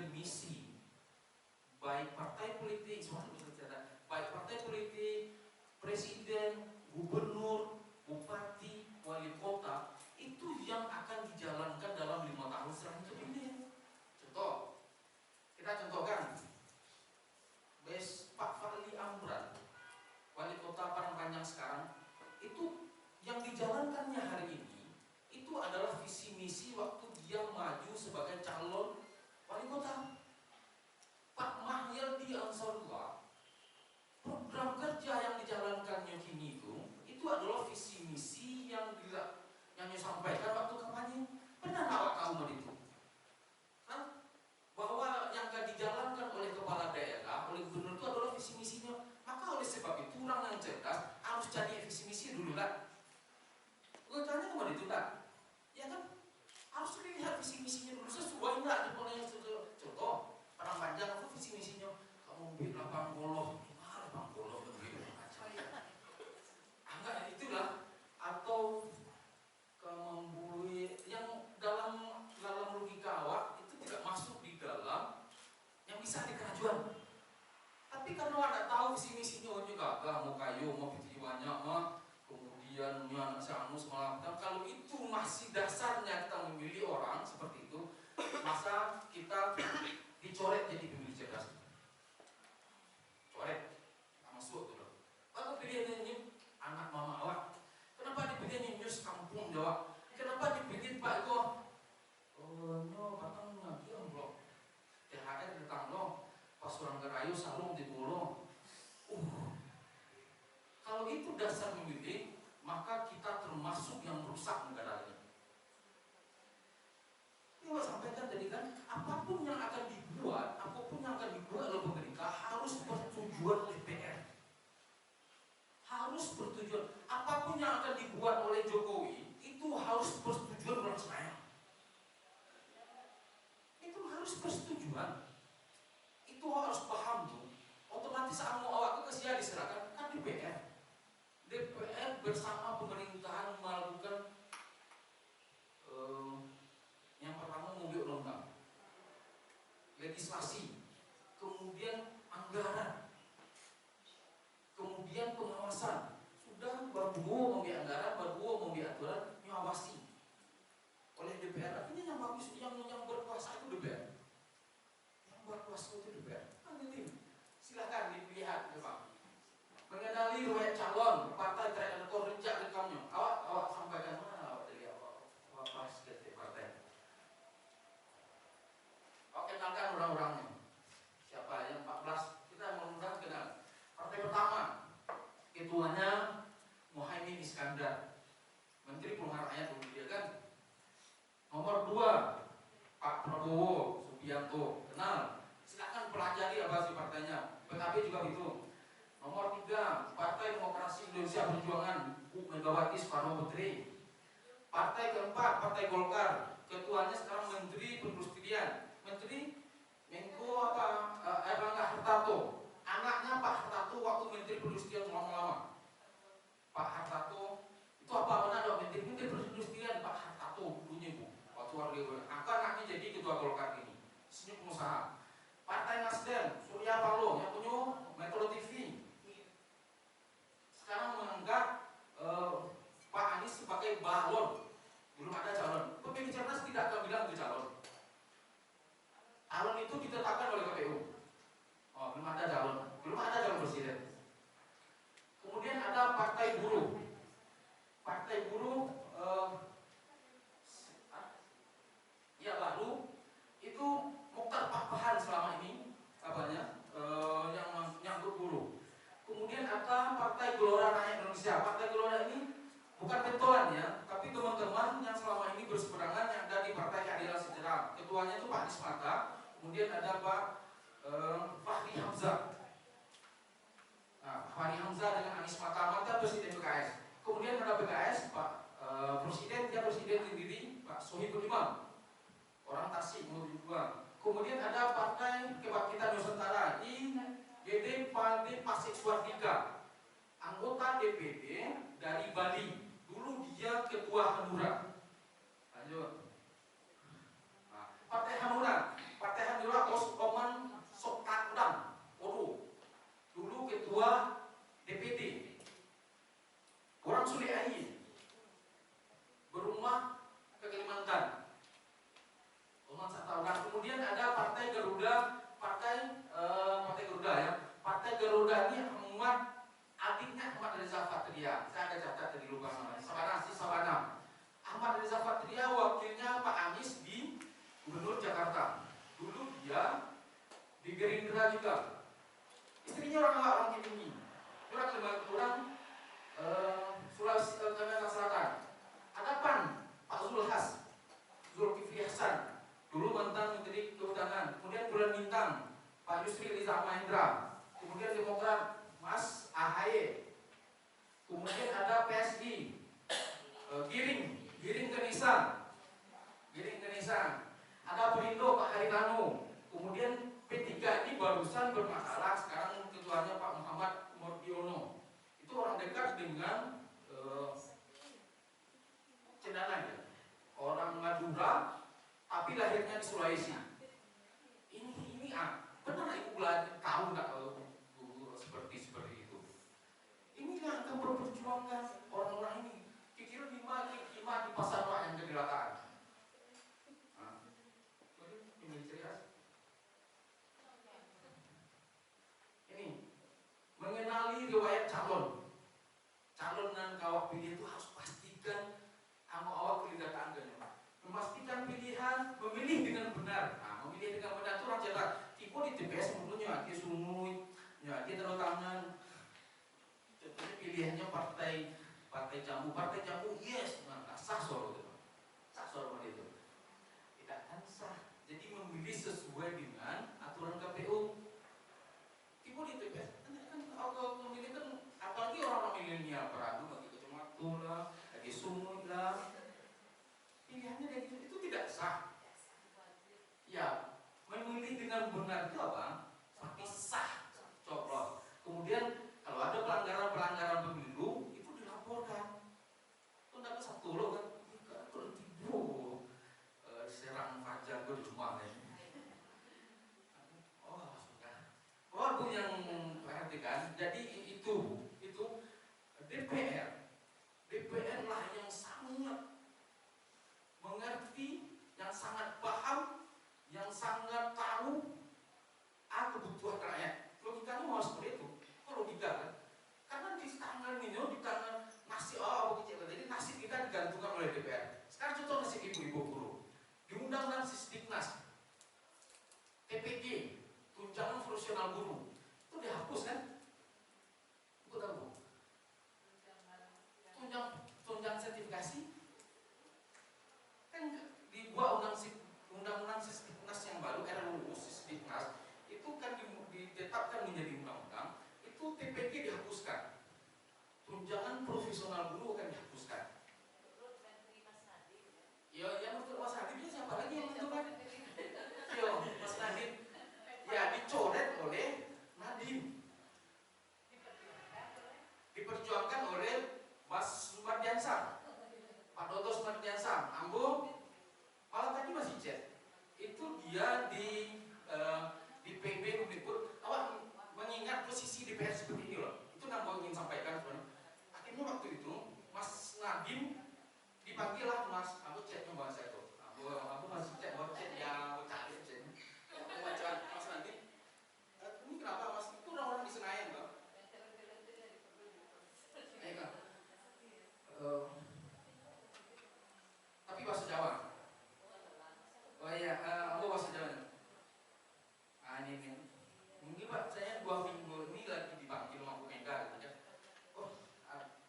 dan misi baik partai politik, baik partai politik, presiden, gubernur, bupati, wali kota, itu yang akan dijalankan dalam 5 tahun setelah terpilih. Contoh, kita contohkan, Pak Fadli Amran, wali kota Parangpanjang sekarang, itu yang dijalankannya hari ini, itu adalah visi misi waktu dia maju sebagai calon wali kota. Pak Mahyaldi Ansarullah, program kerja yang dijalankannya kini itu adalah visi misi yang disampaikan waktu kampanye. Pernah awak tahu itu? Kan? Bahwa yang akan dijalankan oleh kepala daerah, oleh gubernur itu adalah visi misinya. Maka oleh sebab itu orang yang cerdas harus cari visi misi dulu kan? Tanya kemana itu kan? Ya kan? Harus dilihat visi misinya dulu sesuai enggak dengan contoh. Parangpanjang itu visi misinya kamu bikin lapang goloh, lapang goloh begitu aja ya. Enggak itulah, atau membuli yang dalam logika awak itu tidak masuk di dalam yang bisa di kerajuan. Tapi karena awak tahu visi misinya juga mau kayu, mau putih banyak, kemudian anak sanu semalam. Kalau itu masih dasarnya kita memilih orang seperti itu, masa kita dicoret jadi pemilih cerdas. Coret, tak masuk tuh. Aku pilihan ini anak mama awak. Kenapa dipilih Nyus kampung Jawa? Kenapa dipilih Pak Eko? Oh, nyo patang lagi amblok. THR datang lo, pas orang gerayu salung di bolo. Kalau itu dasar memilih, maka kita termasuk yang merusak negara ini. Ini sampaikan tadi kan, apapun yang akan dibuat oleh pemerintah harus bertujuan DPR. Harus bertujuan. Apapun yang akan dibuat oleh Jokowi itu harus bertujuan orang Senayan. Itu harus persetujuan. Itu harus paham tuh. Otomatis awak kesia diserahkan kan DPR. DPR bersama pemerintahan melakukan yang pertama membuat undang-undang, legislasi, kemudian anggaran, kemudian pengawasan. Sudah baru membuat anggaran, baru membuat aturan, nyawasi oleh DPR. Artinya yang bagus, yang berkuasa itu DPR. Yang berkuasa itu DPR. Kan ini, silahkan dilihat, Pak. Mengenali riwayat calon partai track record rejak rekamnya. Awak sampaikan mana awak dari awak pas ke partai. Oke, kenalkan orang-orangnya. Siapa yang 14? Kita mudah-mudahan kenal. Partai pertama, ketuanya Muhaimin Iskandar, Menteri Perumahan Rakyat dia kan. Nomor 2, Pak Prabowo Subianto, kenal. Silakan pelajari apa sih partainya. PKB juga gitu. Nomor 3, Partai Demokrasi Indonesia Perjuangan, Bu Megawati Soekarno Putri. Partai keempat, Partai Golkar, ketuanya sekarang Menteri Perindustrian, Menteri Menko Erlangga Hartarto. Anaknya Pak Hartarto waktu Menteri Perindustrian lama-lama. Pak Hartarto itu apa ada Menteri Perindustrian Pak Hartarto dulunya Bu. Waktu warga anaknya jadi ketua Golkar ini. Isinya pengusaha. Partai Nasdem, Surya Paloh yang punya Metro TV. Sekarang menganggap Pak Anies sebagai balon. Belum ada calon. Pemilih cerdas tidak akan bilang itu calon. Calon itu ditetapkan oleh KPU. Belum ada calon presiden. Kemudian ada Partai Buruh. Partai Buruh baru itu Mokhtar Pakpahan selama ini katanya yang nyangkut buruh. Kemudian ada Partai Gelora Rakyat Indonesia. Partai Gelora ini bukan pentolan ya, tapi teman-teman yang selama ini berseberangan yang ada di Partai Keadilan Sejahtera. Ketuanya itu Pak Anies Mata. Kemudian ada Pak Fahri Hamzah. Nah, Fahri Hamzah dengan Anies Mata, mantan Presiden PKS. Kemudian ada PKS, Pak Presiden sendiri, Pak Sohibul Imam, orang Tasik menuju Juang. Kemudian ada Partai Kebangkitan Nusantara, IGD Pandi Pasik Suardika, anggota DPD dari Bali. Dulu dia ketua Hanura. Lanjut. Partai Hanura Gerindra juga. Istrinya orang tinggi. Orang Sulawesi Kalimantan Selatan. Ada PAN, Pak Zulkifli Hasan, dulu mantan Menteri Kehutanan. Kemudian Bulan Bintang, Pak Yusril Iza Mahendra. Kemudian Demokrat, Mas AHY. Kemudian ada PSI, Giring Ganesa. Ada Perindo, Pak Haritanu. Kemudian P3 ini barusan bermasalah, sekarang ketuanya Pak Muhammad Mordiono. Itu orang dekat dengan Cendana ya. Orang Madura, tapi lahirnya di Sulawesi. Ini benar ibu belajar tahu nggak seperti itu. Ini yang akan memperjuangkan orang-orang ini. Kira-kira lima di pasar yang kedelataan. Ini mengenali riwayat calon dan kawak pilih itu harus pastikan awak kelihatan agama. Memastikan pilihan, memilih dengan benar. Memilih dengan benar itu orang cetak. Tipe di TPS mulutnya dia sumui, dia taruh tangan. Contohnya pilihannya partai jambu, yes, sah suara itu. Sah suara itu. Tidak akan sah. Jadi memilih sesuai dengan aturan KPU. Tipe di TPS kalau memilih kan apalagi orang-orang milenial peradu bagi kecamatan lah, lagi sumut lah. Pilihannya kayak gitu, itu tidak sah. Ya, memilih dengan benar itu apa? Tapi sah, coblos. Kemudian kalau ada pelanggaran pemilu itu dilaporkan. Itu tidak satu loh kan? Kalau tiba serang fajar gue di rumah nih. Oh, aku yang perhatikan. Jadi itu DPR lah yang sangat mengerti, yang sangat paham, yang sangat tahu kebutuhan rakyat. Logikanya mau seperti itu. Itu logika kan? Karena di tangan nasib begitu. Jadi nasib kita digantungkan oleh DPR. Sekarang contoh nasib ibu-ibu guru. Di Undang-Undang Sisdiknas, TPG, tunjangan profesional guru, itu dihapus kan? Itu tahu? Tunjangan sertifikasi kan dibuat undang-undang Sisdiknas yang baru, RUU Sisdiknas itu kan ditetapkan menjadi undang-undang. Itu TPG dihapuskan, tunjangan profesional guru akan dihapuskan. Ya, yang menurut Mas Nadiem siapa lagi yang menentukan? Yo, Mas Nadiem. Ya, dicoret oleh Nadiem. Diperjuangkan oleh Mas Sumardiansah, Pak Dodo Sumardiansah, Ambo, malah tadi masih chat. Itu dia di PB Mendikbud, awak mengingat posisi DPR seperti ini loh. Itu yang mau ingin sampaikan sebenarnya. Akhirnya waktu itu Mas Nadiem dipanggil lah Mas, aku chat sama saya tuh. Aku masih chat, ya, aku cari chat. Aku baca Mas Nadiem. Ini kenapa Mas? Itu orang-orang di Senayan loh. Tapi bahasa Jawa. Oh iya, aku bahasa Jawa. Ini Pak, saya 2 minggu ini lagi dipanggil sama Bu Mega gitu ya.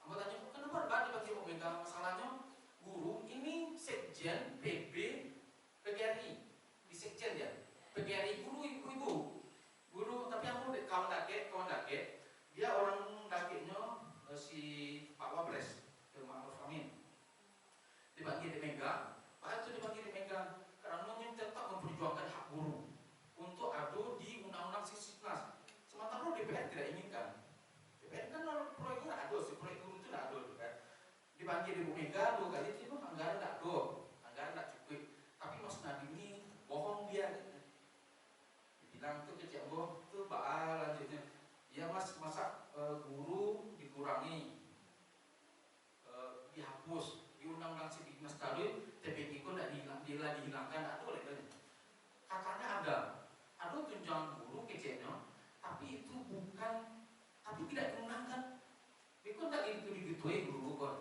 Aku tanya, kenapa Pak dipanggil Bu Mega? Masalahnya guru ini sekjen PB PGRI, di sekjen ya. PGRI guru ibu-ibu. Guru, tapi aku kawan dake, dia orang dakenya si Pak Wapres, Ma'ruf Amin. Dipanggil di Mega, Pak itu dipanggil di Mega karena tetap memperjuangkan hak guru untuk adu di Undang-Undang Sisdiknas. Sementara DPR tidak inginkan. DPR kan proyek tidak adu, si proyek guru itu tidak adu kan. Dipanggil di Bu Mega 2 kali itu anggaran tidak adu, anggaran tidak cukup. Tapi Mas Nadiem ini bohong dia. Dibilang tuh kecil bohong tuh baal lanjutnya. Ya Mas, masa guru dikurangi, dihapus di Undang-Undang Sisdiknas tadi, TPG itu tidak dihilangkan, tidak boleh. Katanya ada tunjangan guru kecilnya, tapi itu tidak diundangkan. Itu tidak digituin guru kan.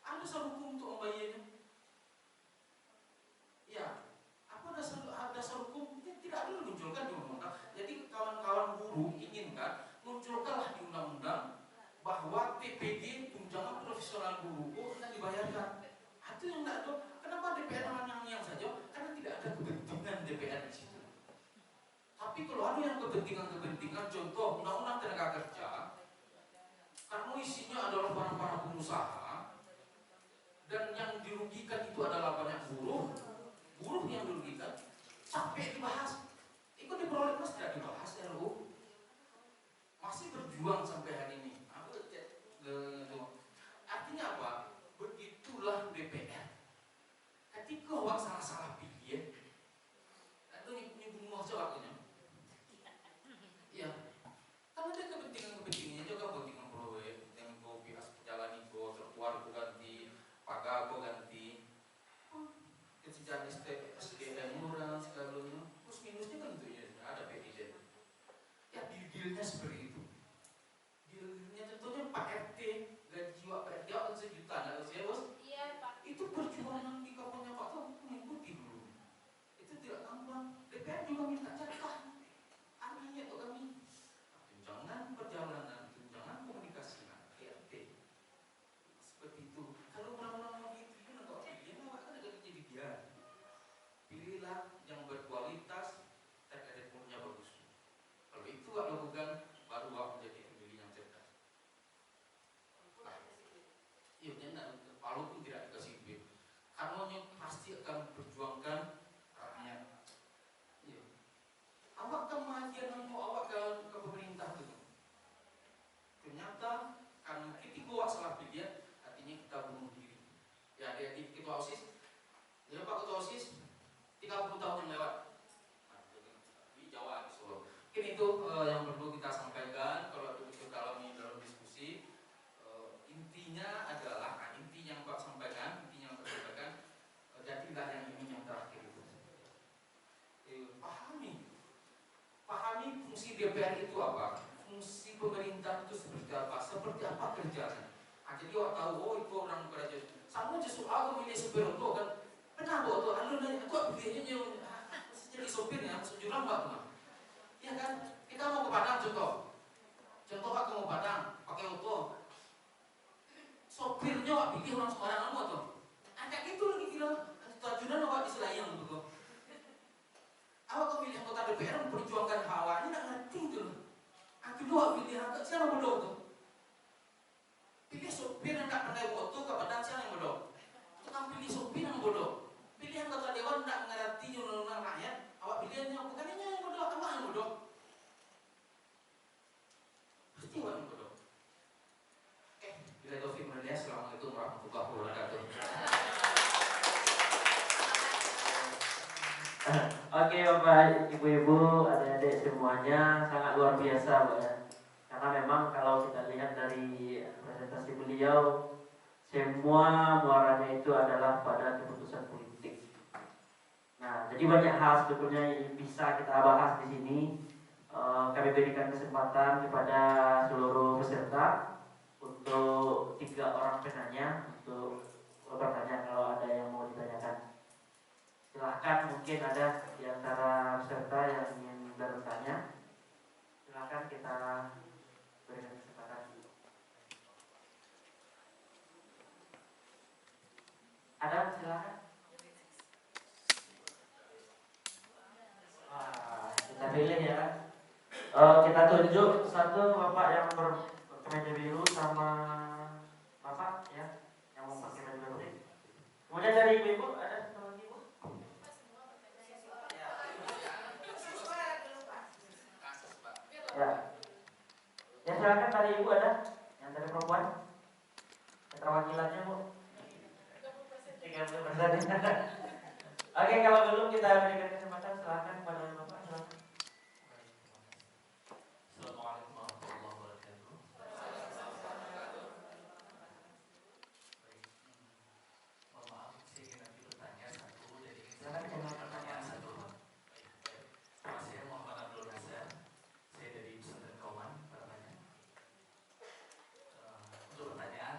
Ada dasar hukum untuk membayarnya. Ya, apa dasar hukum? Tidak ada dimunculkan di undang-undang. Jadi Tapi kalau ada yang kepentingan-kepentingan, contoh undang-undang tenaga kerja, karena isinya adalah para pengusaha, dan yang dirugikan itu adalah banyak buruh yang dirugikan, sampai dibahas. Ikut di prolegnas tidak dibahas RUU, masih berjuang sampai hari ini. Artinya apa? Begitulah DPR. Ketika awak salah pilih, itu ini bunuh waktunya. Ya, karena ada kepentingannya juga, kepentingan proyek, yang kopi jalan itu terkeluar ganti, pagar ganti, kesejahteraan SDM murah segalanya. Plus minusnya kan tentunya ada PDD. Ya dealnya seperti itu. Dealnya contohnya Pak RT gaji Pak RT kan sejuta, nggak tahu saya bos. Iya Pak. Itu perjuangan di kampungnya Pak tuh mengikuti dulu. Itu tidak gampang. DPR juga minta jatah. Anehnya tuh kami. Tunjangan perjalanan, tunjangan komunikasi, RT. Seperti itu. Kalau orang-orang begitu kan nggak pilih, kan ada jadi dia. Pilihlah yang berkualitas, tekniknya bagus. Kalau itu gak lakukan, baru gak menjadi pemilih yang cerdas. Nah, iya, walaupun tidak dikasih duit, karena pasti akan memperjuangkan rakyat. Iya. Awak kan majian awak ke pemerintah itu. Ternyata karena ketika awak salah pilih, artinya kita bunuh diri. Ya, adik-adik ketua OSIS, ya Pak Ketua OSIS, 30 tahun yang lewat di Jawa, di Solo. Mungkin itu yang perlu kita sampaikan kalau kita alami dalam diskusi. Intinya adalah, inti yang Pak sampaikan, jadilah yang ini yang terakhir itu. Pahami fungsi DPR itu apa, fungsi pemerintah itu seperti apa kerjanya. Nah, jadi orang tahu, oh itu orang kerja. Sama aja soal memilih supir itu kan, kenapa tuh? Anu nanya, kok pilihnya jadi sopirnya, sejurang nggak pernah? Iya kan? Kita mau ke Padang contoh Pak mau Padang pakai auto, sopirnya wak pilih orang sembarangan apa tuh? Kayak gitu lagi kira tujuan awak diselayang gitu. Awak memilih anggota DPR memperjuangkan hawanya nggak ngerti gitu loh. Aku doa pilih siapa bodoh tuh? Pilih sopir yang nggak pandai foto ke Padang, siapa yang bodoh? Tukang pilih sopir yang bodoh. Pilih anggota dewan nggak ngerti undang-undang rakyat, awak pilihnya bukannya yang bodoh, awak yang bodoh. Pasti awak yang bodoh. Bila Taufik Media, assalamualaikum warahmatullahi wabarakatuh. Oke Bapak, Ibu-ibu, adik-adik semuanya sangat luar biasa Pak ya. Karena memang kalau kita lihat dari presentasi beliau, semua muaranya itu adalah pada keputusan politik. Nah, jadi banyak hal sebetulnya yang bisa kita bahas di sini. Kami berikan kesempatan kepada seluruh peserta untuk 3 orang penanya untuk bertanya kalau ada yang mau ditanyakan. Silahkan, mungkin ada di antara peserta yang ingin bertanya. Silahkan kita berikan kesempatan. Ada, silahkan. Wah, kita pilih ya kan. Kita tunjuk satu Bapak yang berkemeja biru sama Bapak ya yang mau pakai baju putih. Kemudian dari Ibu ada satu lagi Bu. Ya. Ya silakan dari Ibu ada yang dari perempuan. Keterwakilannya Bu. 30%. Oke, kalau belum kita berikan kesempatan silakan kepada Bapak, silakan. Assalamualaikum warahmatullahi wabarakatuh. Baik, mohon maaf, saya ingin nanti bertanya satu, jadi Silakan dengan pertanyaan satu. Nama saya Muhammad Abdul Nasar, saya dari Pesantren Kauman, Parahyangan. Untuk pertanyaan,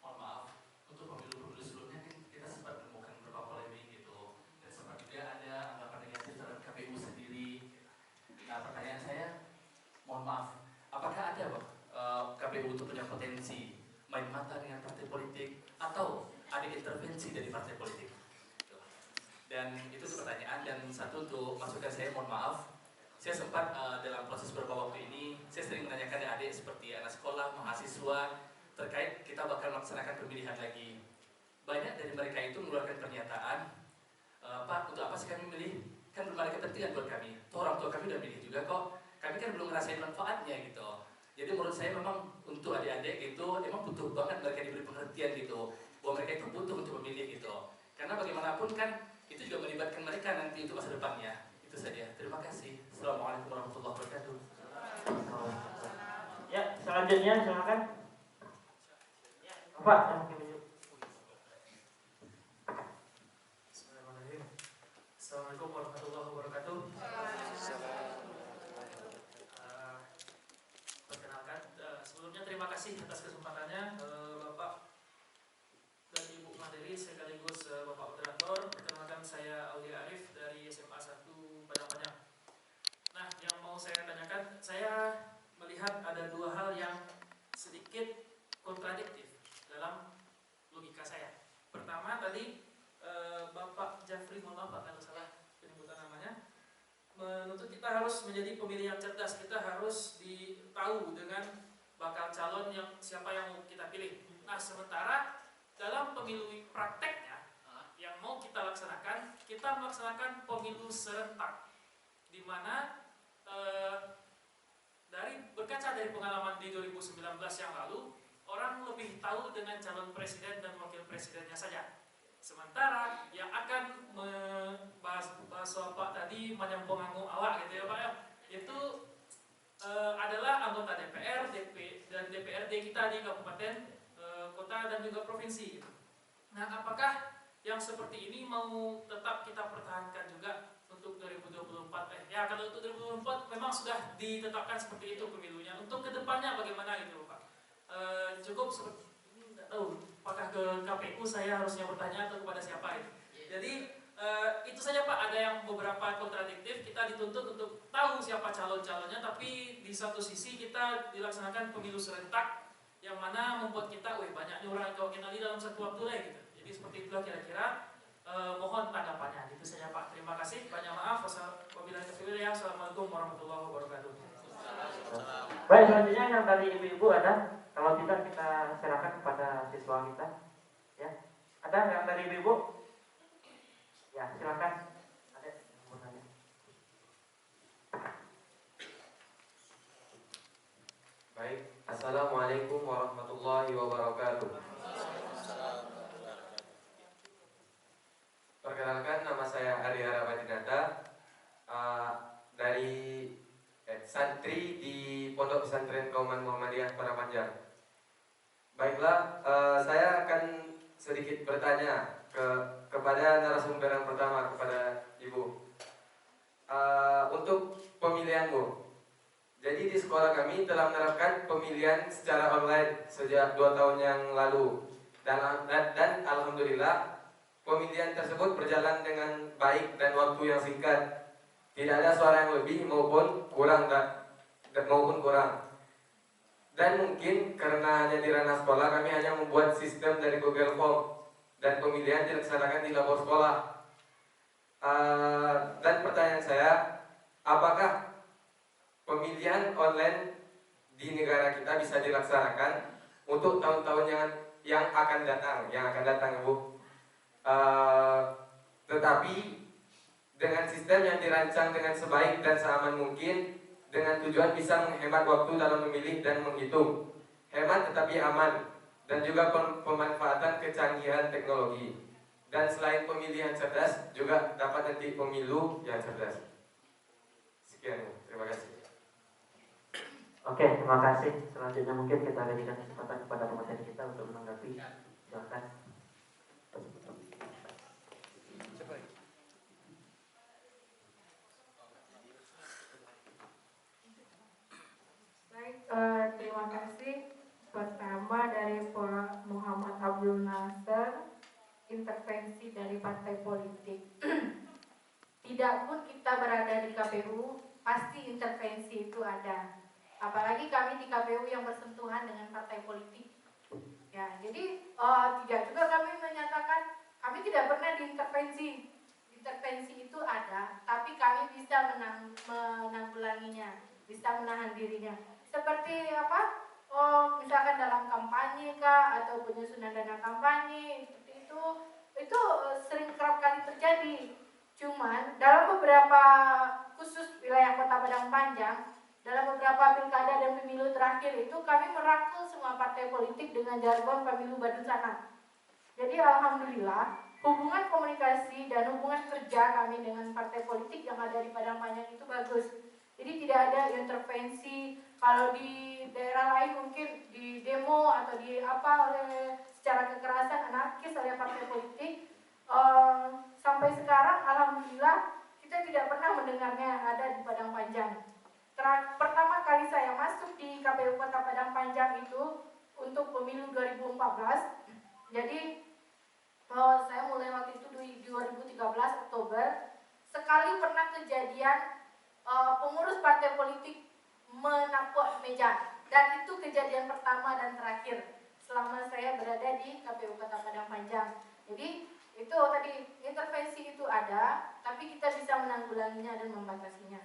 mohon maaf, untuk pemilu-pemilu sebelumnya kita sempat menemukan beberapa polemik gitu, dan sempat juga ada anggapan negatif terhadap KPU sendiri. Nah, pertanyaan saya, mohon maaf, apakah ada KPU itu punya potensi main mata dengan partai politik atau ada intervensi dari partai politik? Dan itu pertanyaan. Dan satu untuk masukan saya, mohon maaf, saya sempat dalam proses beberapa waktu ini, saya sering menanyakan adik seperti anak sekolah, mahasiswa, terkait kita bakal melaksanakan pemilihan lagi. Banyak dari mereka itu mengeluarkan pernyataan, Pak, untuk apa sih kami milih? Kan belum ada kepentingan buat kami. Tuh orang tua kami udah milih juga kok. Kami kan belum ngerasain manfaatnya gitu. Jadi menurut saya memang untuk adik-adik itu emang butuh banget mereka diberi pengertian gitu, bahwa mereka itu butuh untuk memilih gitu. Karena bagaimanapun kan itu juga melibatkan mereka nanti untuk masa depannya. Itu saja. Terima kasih. Assalamualaikum warahmatullahi wabarakatuh. Ya, selanjutnya silakan. Bapak yang pakai baju. Bismillahirrahmanirrahim. Assalamualaikum warahmatullahi wabarakatuh. Perkenalkan, sebelumnya terima kasih atas kesempatannya Bapak dan Ibu Materi sekaligus Bapak Moderator. Perkenalkan saya Aulia Arif dari SMA 1 Padang-Panjang. Nah, yang mau saya tanyakan, saya melihat ada dua hal yang sedikit kontradiktif dalam logika saya. Pertama tadi Bapak Jafri, mohon maaf Pak kalau salah penyebutan namanya, menuntut kita harus menjadi pemilih yang cerdas. Kita harus tahu dengan bakal calon yang siapa yang mau kita pilih. Nah, sementara dalam pemilu prakteknya yang mau kita laksanakan, kita melaksanakan pemilu serentak, di mana berkaca dari pengalaman di 2019 yang lalu, orang lebih tahu dengan calon presiden dan wakil presidennya saja. Sementara yang akan membahas Pak tadi menyampung awak gitu ya Pak ya, itu adalah anggota DPR, dan DPRD kita di kabupaten, kota dan juga provinsi. Nah, apakah yang seperti ini mau tetap kita pertahankan juga untuk 2024? Ya, kalau untuk 2024 memang sudah ditetapkan seperti itu pemilunya. Untuk kedepannya bagaimana gitu Pak? Cukup tidak tahu apakah ke KPU saya harusnya bertanya atau kepada siapa itu. Jadi itu saja Pak, ada yang beberapa kontradiktif. Kita dituntut untuk tahu siapa calon-calonnya, tapi di satu sisi kita dilaksanakan pemilu serentak yang mana membuat kita, banyak nih orang yang kau kenali dalam satu waktu lah gitu. Jadi seperti itulah kira-kira. Mohon tanggapannya. Itu saja Pak. Terima kasih. Banyak maaf. Wassalamualaikum warahmatullahi wabarakatuh. Baik, selanjutnya yang dari ibu-ibu ada. Kalau tidak kita serahkan kepada siswa kita. Ya, ada yang dari ibu-ibu? Ya, silakan. Ada. Baik, Assalamualaikum warahmatullahi wabarakatuh. Perkenalkan, nama saya Ari Harabadinata, dari santri di Pondok Pesantren Kauman Muhammadiyah Padang-Panjang. Baiklah, saya akan sedikit bertanya kepada narasumber yang pertama, kepada Ibu. Untuk pemilihanmu, jadi di sekolah kami telah menerapkan pemilihan secara online sejak 2 tahun yang lalu, dan alhamdulillah pemilihan tersebut berjalan dengan baik dan waktu yang singkat. Tidak ada suara yang lebih maupun kurang. Dan mungkin karena hanya di ranah sekolah, kami hanya membuat sistem dari Google Form dan pemilihan dilaksanakan di labor sekolah. Dan pertanyaan saya, apakah pemilihan online di negara kita bisa dilaksanakan untuk tahun-tahun yang akan datang, Ibu? Tetapi dengan sistem yang dirancang dengan sebaik dan seaman mungkin, dengan tujuan bisa menghemat waktu dalam memilih dan menghitung, hemat tetapi aman, dan juga pemanfaatan kecanggihan teknologi. Dan selain pemilihan cerdas, juga dapat nanti pemilu yang cerdas. Sekian, terima kasih. Oke, terima kasih. Selanjutnya mungkin kita berikan kesempatan kepada pemateri kita untuk menanggapi. Silakan. Terima kasih. Pertama dari Pak Muhammad Abdul Nasser, intervensi dari partai politik. Tidak pun kita berada di KPU, pasti intervensi itu ada. Apalagi kami di KPU yang bersentuhan dengan partai politik. Ya, jadi tidak juga kami menyatakan kami tidak pernah diintervensi intervensi itu ada, tapi kami bisa menanggulanginya, bisa menahan dirinya. Seperti apa? Oh, misalkan dalam kampanye kah atau penyusunan dana kampanye seperti itu sering kerap kali terjadi. Cuman dalam beberapa khusus wilayah Kota Padang Panjang, dalam beberapa pilkada dan pemilu terakhir itu kami merangkul semua partai politik dengan jargon pemilu badu sana. Jadi alhamdulillah hubungan komunikasi dan hubungan kerja kami dengan partai politik yang ada di Padang Panjang itu bagus. Jadi tidak ada intervensi. Kalau di daerah lain mungkin di demo atau di apa oleh secara kekerasan anarkis oleh partai politik, sampai sekarang alhamdulillah kita tidak pernah mendengarnya ada di Padang Panjang. Pertama kali saya masuk di KPU Kota Padang Panjang itu untuk pemilu 2014. Jadi saya mulai waktu itu di 2013 Oktober. Sekali pernah kejadian pengurus partai politik menapuk meja, dan itu kejadian pertama dan terakhir selama saya berada di KPU Kota Padang Panjang. Jadi itu tadi intervensi itu ada, tapi kita bisa menanggulanginya dan membatasinya.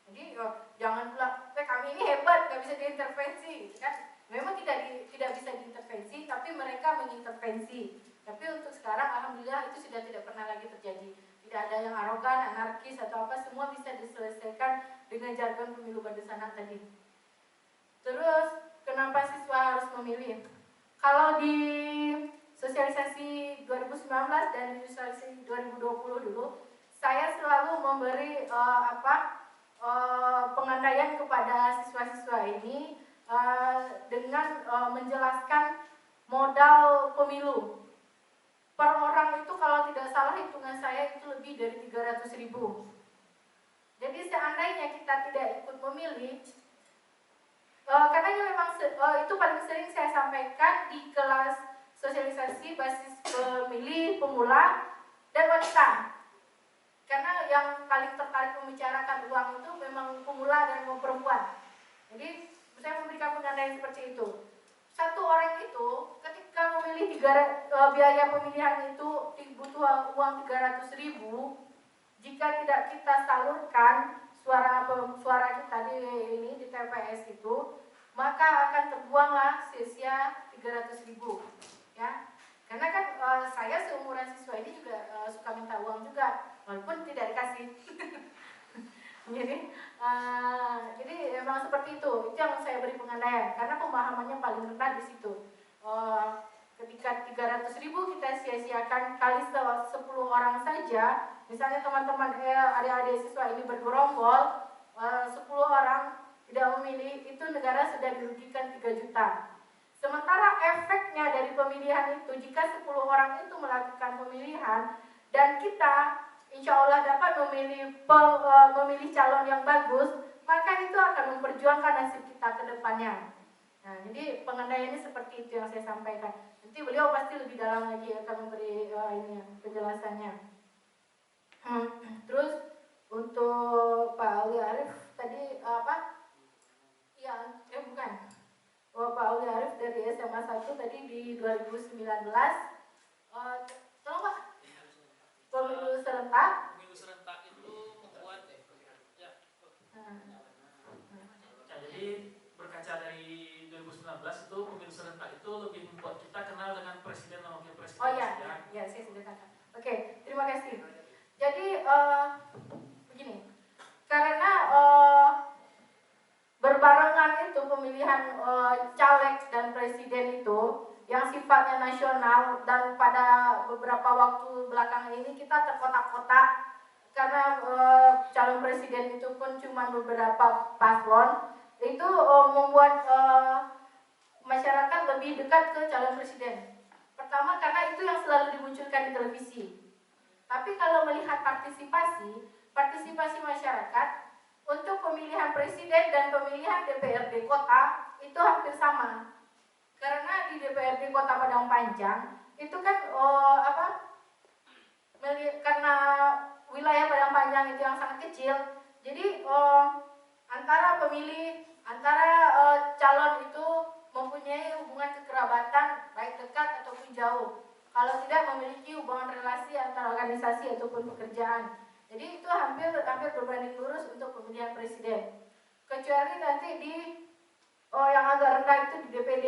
Jadi jangan pula kami ini hebat nggak bisa diintervensi, kan? Memang tidak bisa diintervensi, tapi mereka mengintervensi. Tapi untuk sekarang alhamdulillah itu sudah tidak pernah lagi terjadi. Tidak ada yang arogan, anarkis atau apa, semua bisa diselesaikan dengan jargon pemilu badu sana tadi. Terus kenapa siswa harus memilih? Kalau di sosialisasi 2019 dan sosialisasi 2020 dulu, saya selalu memberi pengandaian kepada siswa-siswa ini dengan menjelaskan modal pemilu. Per orang itu kalau tidak salah hitungan saya itu lebih dari 300.000. Jadi seandainya kita tidak ikut memilih, karena memang itu paling sering saya sampaikan di kelas sosialisasi basis pemilih, pemula, dan wanita. Karena yang paling tertarik membicarakan uang itu memang pemula dan perempuan. Jadi saya memberikan pengandaian seperti itu. Satu orang itu ketika memilih biaya pemilihan itu butuh uang 300.000. Jika tidak kita salurkan suara kita di TPS itu, maka akan terbuanglah sia-sia 300.000, ya. Karena kan saya seumuran siswa ini juga suka minta uang juga, walaupun tidak dikasih. Jadi memang seperti itu yang saya beri pengandaian, karena pemahamannya paling rendah di situ. Ketika 300.000 kita sia-siakan kali 10 orang saja, misalnya teman-teman adik-adik siswa ini bergerombol 10 orang tidak memilih, itu negara sudah dirugikan 3 juta. Sementara efeknya dari pemilihan itu, jika 10 orang itu melakukan pemilihan dan kita insya Allah dapat memilih calon yang bagus, maka itu akan memperjuangkan nasib kita ke depannya. Nah, jadi pengandaiannya seperti itu yang saya sampaikan. Nanti beliau pasti lebih dalam lagi akan memberi penjelasannya. Terus untuk Pak Ali Arif tadi apa? Ya, bukan. Pak Ali Arif dari SMA 1 tadi di 2019. Tolong Pak. Pemilu serentak. Pemilu serentak itu membuat jadi berkaca dari 2019 itu pemilu serentak itu lebih membuat kita kenal dengan presiden dan wakil presiden. Oh ya, saya sudah katakan. Oke, terima kasih. Jadi begini, karena berbarengan itu pemilihan caleg dan presiden itu yang sifatnya nasional, dan pada beberapa waktu belakangan ini kita terkotak-kotak karena calon presiden itu pun cuma beberapa paslon, itu membuat masyarakat lebih dekat ke calon presiden. Pertama karena itu yang selalu dimunculkan di televisi. Tapi kalau melihat partisipasi masyarakat untuk pemilihan presiden dan pemilihan DPRD kota itu hampir sama. Karena di DPRD Kota Padang Panjang itu kan karena wilayah Padang Panjang itu yang sangat kecil, jadi antara calon itu mempunyai hubungan kekerabatan baik dekat ataupun jauh. kalau tidak memiliki hubungan relasi antara organisasi ataupun pekerjaan. Jadi itu hampir berbanding lurus untuk pemilihan presiden. Kecuali nanti di yang agak rendah itu di DPD.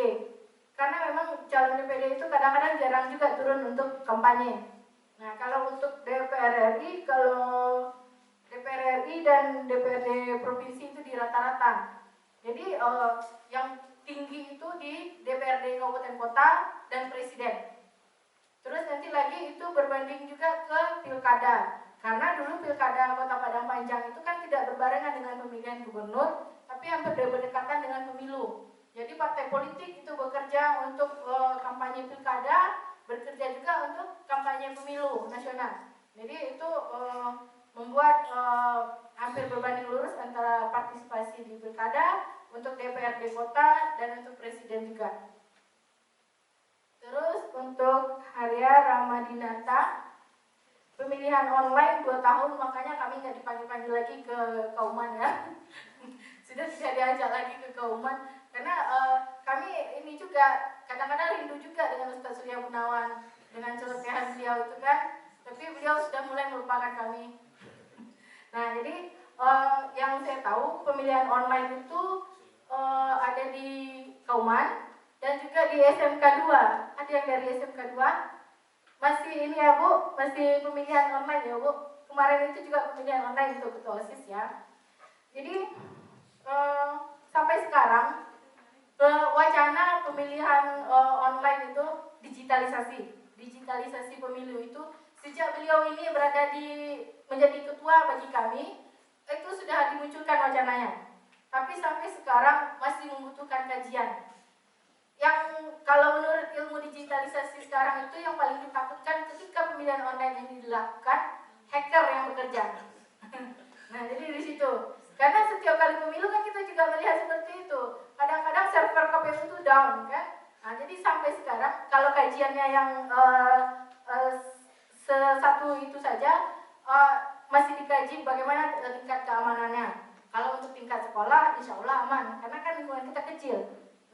Karena memang calon DPD itu kadang-kadang jarang juga turun untuk kampanye. Nah, kalau untuk DPR RI, dan DPRD provinsi itu di rata-rata. Jadi yang tinggi itu di DPRD kabupaten kota dan presiden. Terus nanti lagi itu berbanding juga ke pilkada. Karena dulu pilkada Kota Padang Panjang itu kan tidak berbarengan dengan pemilihan gubernur, tapi hampir berdekatan dengan pemilu. Jadi partai politik itu bekerja untuk kampanye pilkada, bekerja juga untuk kampanye pemilu nasional. Jadi itu membuat hampir berbanding lurus antara partisipasi di pilkada untuk DPRD kota dan untuk presiden juga. Terus untuk Arya Ramadinata, pemilihan online 2 tahun, makanya kami nggak dipanggil-panggil lagi ke Kauman ya. Sudah tidak diajak lagi ke Kauman karena kami ini juga kadang-kadang rindu juga dengan Ustaz Surya Gunawan dengan celotehan beliau itu kan, tapi beliau sudah mulai melupakan kami. Nah, jadi yang saya tahu pemilihan online itu ada di Kauman dan juga di SMK 2. Ada yang dari SMK 2? Masih ini ya Bu, masih pemilihan online ya Bu. Kemarin itu juga pemilihan online untuk ketua OSIS ya. Jadi sampai sekarang wacana pemilihan online itu digitalisasi pemilu itu sejak beliau ini berada menjadi ketua bagi kami itu sudah dimunculkan wacananya. Tapi sampai sekarang masih membutuhkan kajian. Yang kalau menurut ilmu digitalisasi sekarang itu yang paling ditakutkan ketika pemilihan online ini dilakukan, hacker yang bekerja. Nah, jadi di situ. Karena setiap kali pemilu kan kita juga melihat seperti itu. Kadang-kadang server KPU itu down kan. Nah, jadi sampai sekarang kalau kajiannya yang satu itu saja masih dikaji bagaimana tingkat keamanannya. Kalau untuk tingkat sekolah, insya Allah aman, karena kan lingkungan kita kecil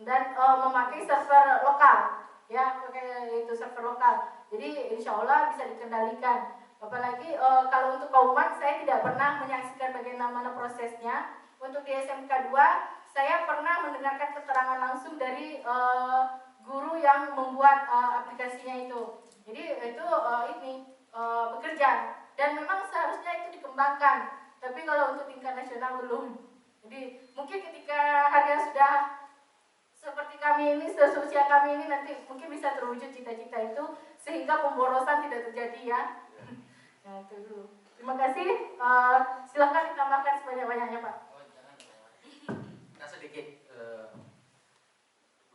dan memakai server lokal, ya, pakai itu server lokal. Jadi insya Allah bisa dikendalikan. Apalagi kalau untuk Kauman, saya tidak pernah menyaksikan bagaimana prosesnya. Untuk di SMK 2, saya pernah mendengarkan keterangan langsung dari guru yang membuat aplikasinya itu. Jadi itu bekerja dan memang seharusnya itu dikembangkan. Tapi kalau untuk tingkat nasional belum. Jadi mungkin ketika harga sudah seperti kami ini, seusia kami ini nanti mungkin bisa terwujud cita-cita itu sehingga pemborosan tidak terjadi ya. Nah, itu dulu. Terima kasih. Silakan ditambahkan sebanyak-banyaknya Pak. Nah, sedikit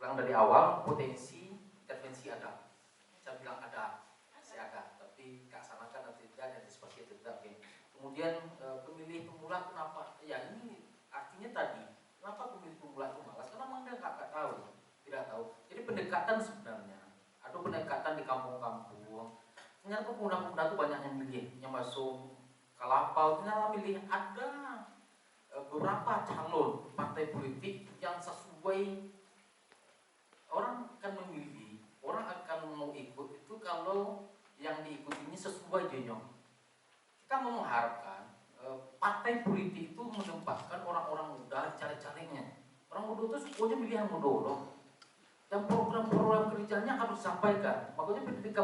ulang dari awal, potensi intervensi ada. Saya bilang ada, saya ada, tapi keaksanakan atau tidak, dan sebagainya tidak. Kemudian pemilih pemula kenapa? Ya ini artinya tadi, kenapa pemilih pemula itu malas? Karena mereka nggak tahu, tidak tahu. Jadi pendekatan sebenarnya, ada pendekatan di kampung-kampung. Ternyata pemuda-pemuda itu banyak yang milih, yang masuk Kalapau, ternyata milih ada beberapa calon partai politik yang sesuai. Orang akan memilih, orang akan mau ikut itu kalau yang diikuti ini sesuai jenyong. Kita mengharapkan partai politik itu menempatkan orang-orang muda caleg-calegnya. Orang muda itu semuanya milih yang muda, dan program-program kerjanya harus disampaikan. Makanya ketika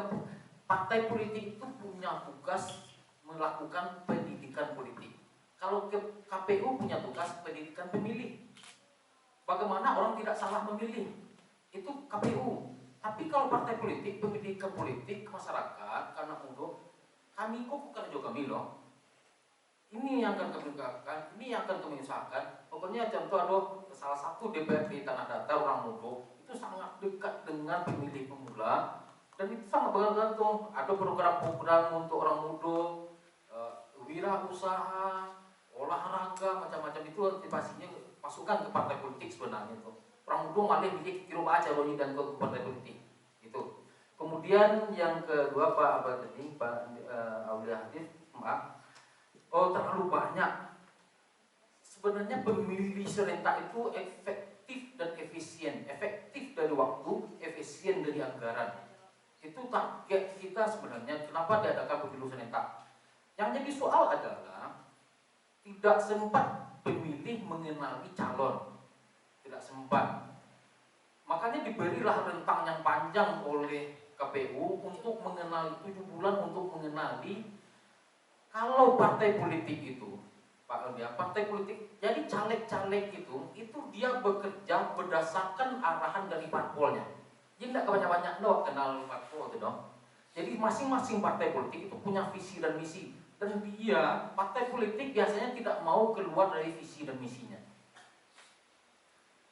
partai politik itu punya tugas melakukan pendidikan politik. Kalau KPU punya tugas pendidikan pemilih. Bagaimana orang tidak salah memilih? Itu KPU. Tapi kalau partai politik, pendidikan politik masyarakat, karena untuk kami kok bukan juga kami loh. Ini yang akan kami lakukan, ini yang akan kami usahakan. Pokoknya contoh ada salah satu DPRD Tanah Datar orang muda itu sangat dekat dengan pemilih pemula. Dan itu sangat bergantung, ada program-program untuk orang muda, wirausaha, olahraga, macam-macam itu pastinya masukkan ke partai politik sebenarnya itu. Orang muda malah milih di rumah aja loh dan ke partai politik. Itu. Kemudian yang kedua Pak Abad ini, Pak Aulia Hadif, maaf, terlalu banyak. Sebenarnya pemilih serentak itu efektif dan efisien, efektif dari waktu, efisien dari anggaran. Itu target kita sebenarnya. Kenapa diadakan pemilu serentak? Yang jadi soal adalah tidak sempat pemilih mengenali calon, tidak sempat. Makanya diberilah rentang yang panjang oleh KPU untuk mengenali 7 bulan untuk mengenali kalau partai politik itu, Pak Elia, partai politik, jadi caleg-caleg itu dia bekerja berdasarkan arahan dari parpolnya. Jadi tidak kebanyak-banyak doang kenal parpol itu dong. Jadi masing-masing partai politik itu punya visi dan misi. Dan dia, partai politik biasanya tidak mau keluar dari visi dan misinya.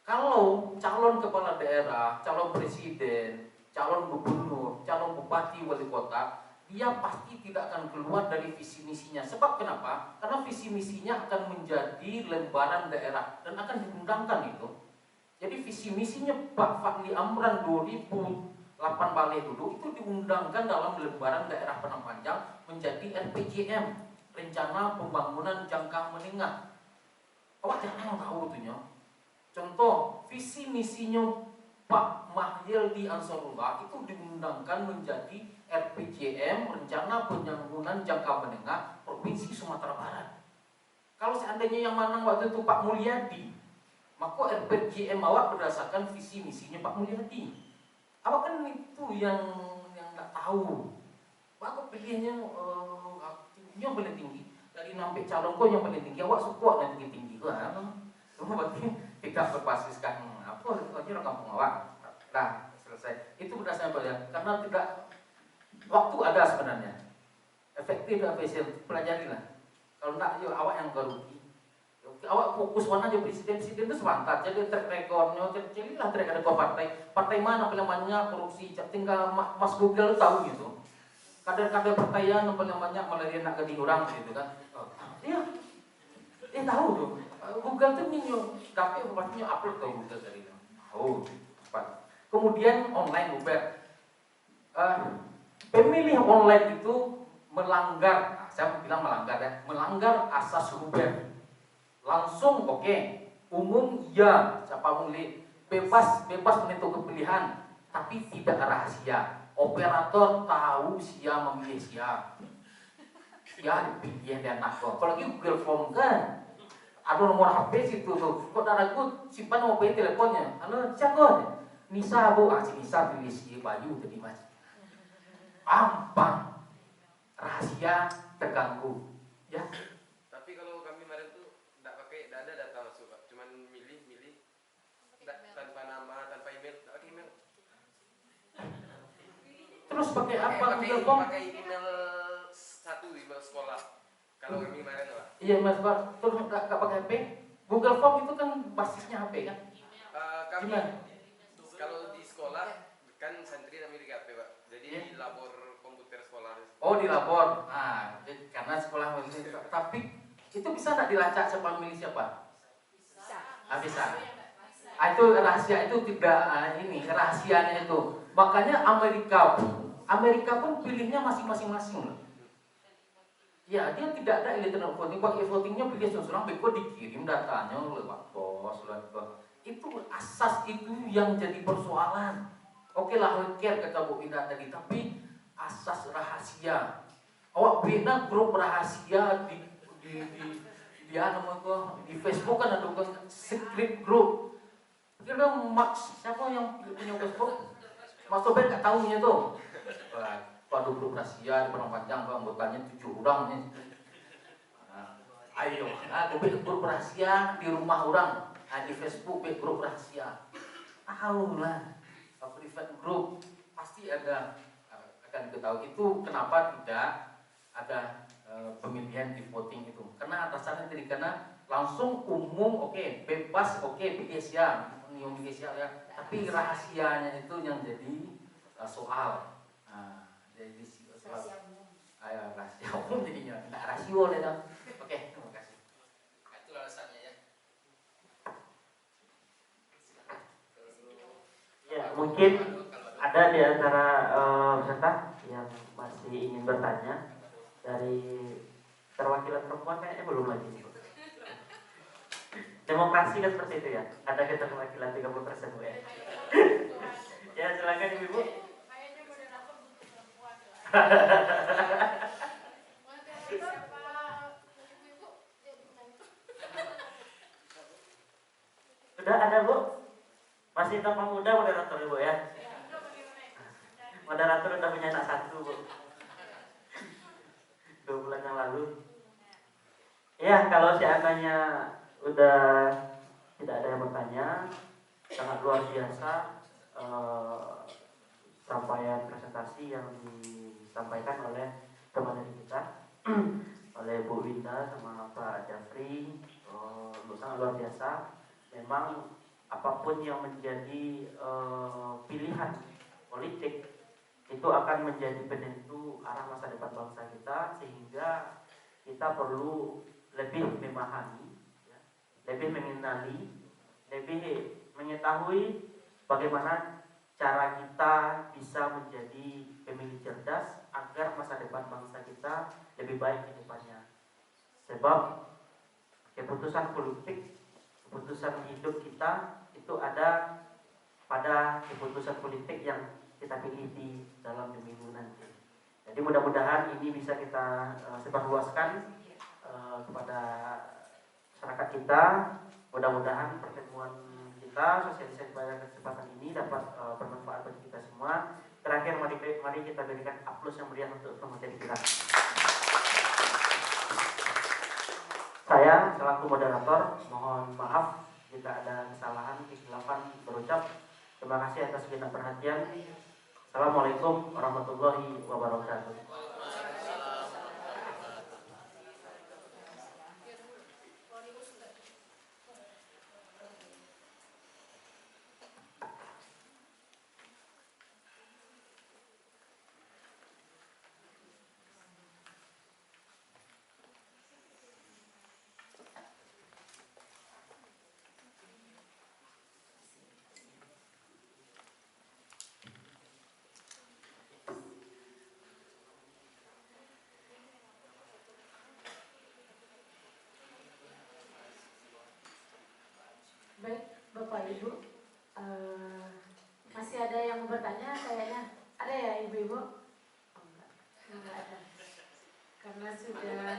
Kalau calon kepala daerah, calon presiden, calon gubernur, calon bupati, wali kota, dia pasti tidak akan keluar dari visi misinya. Sebab kenapa? Karena visi misinya akan menjadi lembaran daerah dan akan diundangkan itu. Jadi visi misinya Pak Fadli Amran 2008 balik dulu itu diundangkan dalam lembaran daerah Padang Panjang menjadi RPJM, rencana pembangunan jangka menengah. Awak jangan tahu tuh. Contoh, visi misinya Pak Mahyildi Ansarullah itu diundangkan menjadi RPJM, rencana pembangunan jangka menengah Provinsi Sumatera Barat. Kalau seandainya yang menang waktu itu Pak Mulyadi, maka RPJM awak berdasarkan visi misinya Pak Mulyadi. Awak kan itu yang nggak tahu. Awak pilihnya yang paling tinggi dari nampik calon kau yang paling tinggi. Awak support yang tinggi kan? Semua berarti tidak berbasiskan apa? Orang kampung awak. Nah selesai. Itu berdasarkan apa ya? Karena tidak waktu ada sebenarnya. Efektif dan efisien pelajarilah. Kalau enggak, ya awak yang kerugi. Awak fokus mana aja presiden itu semangat. Jadi track recordnya, carilah track record partai mana paling banyak korupsi. Tinggal Mas Google tahu gitu. Kader-kader partai yang paling banyak melarian nak ke orang gitu kan. Iya, dia tahu tuh. Google tuh nyinyo, tapi pastinya upload ke Google dari itu. Oh, cepat. Kemudian online Uber. Pemilih online itu melanggar, saya bilang melanggar ya, melanggar asas Uber. Langsung oke, umum ya, siapa mulai bebas menentukan pilihan, tapi tidak rahasia. Operator tahu siapa memilih siapa. Ya dipilih dan nak. Kalau lagi Google Form kan, ada nomor HP situ tuh. Kok tak ragu simpan nomor HP teleponnya. Halo siapa? Nisa bu, si Nisa pilih si Bayu tadi mas. Ampang, rahasia terganggu. Ya. Tapi kalau kami kemarin tuh tidak ada data masuk Pak, cuman milih tanpa nama, tanpa email, tidak pakai email. Terus pakai apa? Google Form? Pakai email email sekolah. Kalau kami kemarin Pak. Iya mas Pak. Terus nggak pakai HP? Google Form itu kan basisnya HP kan? Kami Gimana? kalau di sekolah kan santri namanya di HP Pak. Jadi di labor komputer sekolah. Oh di labor. Nah, karena sekolah tapi itu bisa nggak dilacak siapa memilih siapa? Bisa. Itu rahasia itu tidak ini rahasianya itu. Makanya Amerika pun pilihnya masing-masing loh. Ya dia tidak ada electronic voting. Pakai votingnya pilih seseorang, beko dikirim datanya lewat pos, itu asas itu yang jadi persoalan. Oke lah healthcare kata Bu Indah tadi, tapi asas rahasia. Awak bina grup rahasia di Facebook kan ada secret group. Kira Max siapa yang punya Facebook? Mas Tober nggak tahunya tuh. Waduh grup rahasia di Padang Panjang anggotanya 7 orang nih. Ayo, grup rahasia di rumah orang, di Facebook grup rahasia. Tahu lah, private group pasti ada akan diketahui. Itu kenapa tidak ada pemilihan di voting itu? Karena dasarnya tadi karena langsung umum oke, bebas oke, pilih ya, tapi rahasianya itu yang jadi soal. Jadi soal rahasia umum jadinya tidak rasio ya. Oke, terima kasih. Itu alasannya ya. Ya, mungkin ada di antara peserta yang masih ingin bertanya dari perwakilan perempuan kayaknya belum lagi. Demokrasi kan seperti itu ya. Ada keterwakilan 30% ya. Ya silakan ibu. Sudah ada Bu? Masih tampak muda moderator Ibu ya? Moderator udah punya anak satu Bu. 2 bulan yang lalu. Ya kalau seandainya udah tidak ada yang bertanya, sangat luar biasa sampaian presentasi yang disampaikan oleh teman dari kita, oleh Bu Winda sama Pak Jafri. Sangat luar biasa. Memang apapun yang menjadi pilihan politik itu akan menjadi penentu arah masa depan bangsa kita, sehingga kita perlu lebih memahami, ya, lebih mengenali, lebih mengetahui bagaimana cara kita bisa menjadi pemilih cerdas agar masa depan bangsa kita lebih baik ke depannya. Sebab keputusan politik, keputusan hidup kita itu ada pada keputusan politik yang kita pilih di dalam pemilu nanti. Jadi mudah-mudahan ini bisa kita sebarluaskan kepada masyarakat kita. Mudah-mudahan pertemuan kita, sosialisasi pada kesempatan ini dapat bermanfaat bagi kita semua. Terakhir mari kita berikan aplaus yang meriah untuk pemateri kita. Saya selaku moderator mohon maaf jika ada kesalahan, kesilapan berucap. Terima kasih atas segenap perhatian. Assalamualaikum warahmatullahi wabarakatuh. Baik, Bapak Ibu, masih ada yang mau bertanya kayaknya? Ada ya Ibu-Ibu? Oh, enggak ada. Karena sudah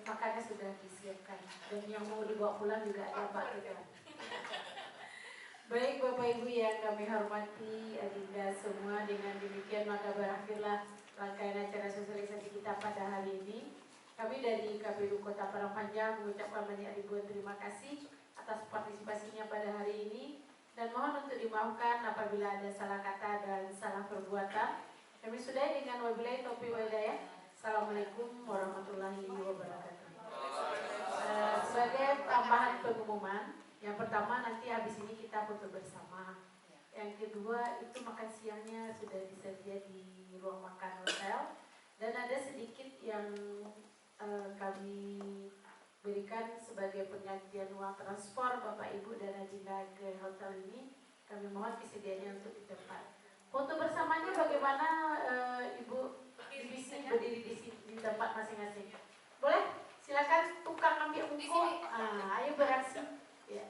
makannya sudah disiapkan. Dan yang mau dibawa pulang juga ada Pak gitu. Baik Bapak Ibu yang kami hormati adinda semua, dengan demikian maka berakhirlah rangkaian acara sosialisasi kita pada hari ini. Kami dari KPU Kota Parangpanjang mengucapkan banyak ribuan terima kasih atas partisipasinya pada hari ini, dan mohon untuk dimaafkan apabila ada salah kata dan salah perbuatan. Kami sudahi dengan wabillahi taufiq wal hidayah. Assalamualaikum warahmatullahi wabarakatuh. Sebagai tambahan pengumuman, yang pertama nanti habis ini kita foto bersama. Yang kedua itu makan siangnya sudah disedia di ruang makan hotel, dan ada sedikit yang kami berikan sebagai penggantian uang transport Bapak Ibu dan adinda ke hotel ini. Kami mohon kesediaannya untuk di tempat. Foto bersamanya bagaimana Ibu? Berdiri di tempat masing-masing. Boleh? Silakan tukang ambil buku. Ayo beraksi. Ya.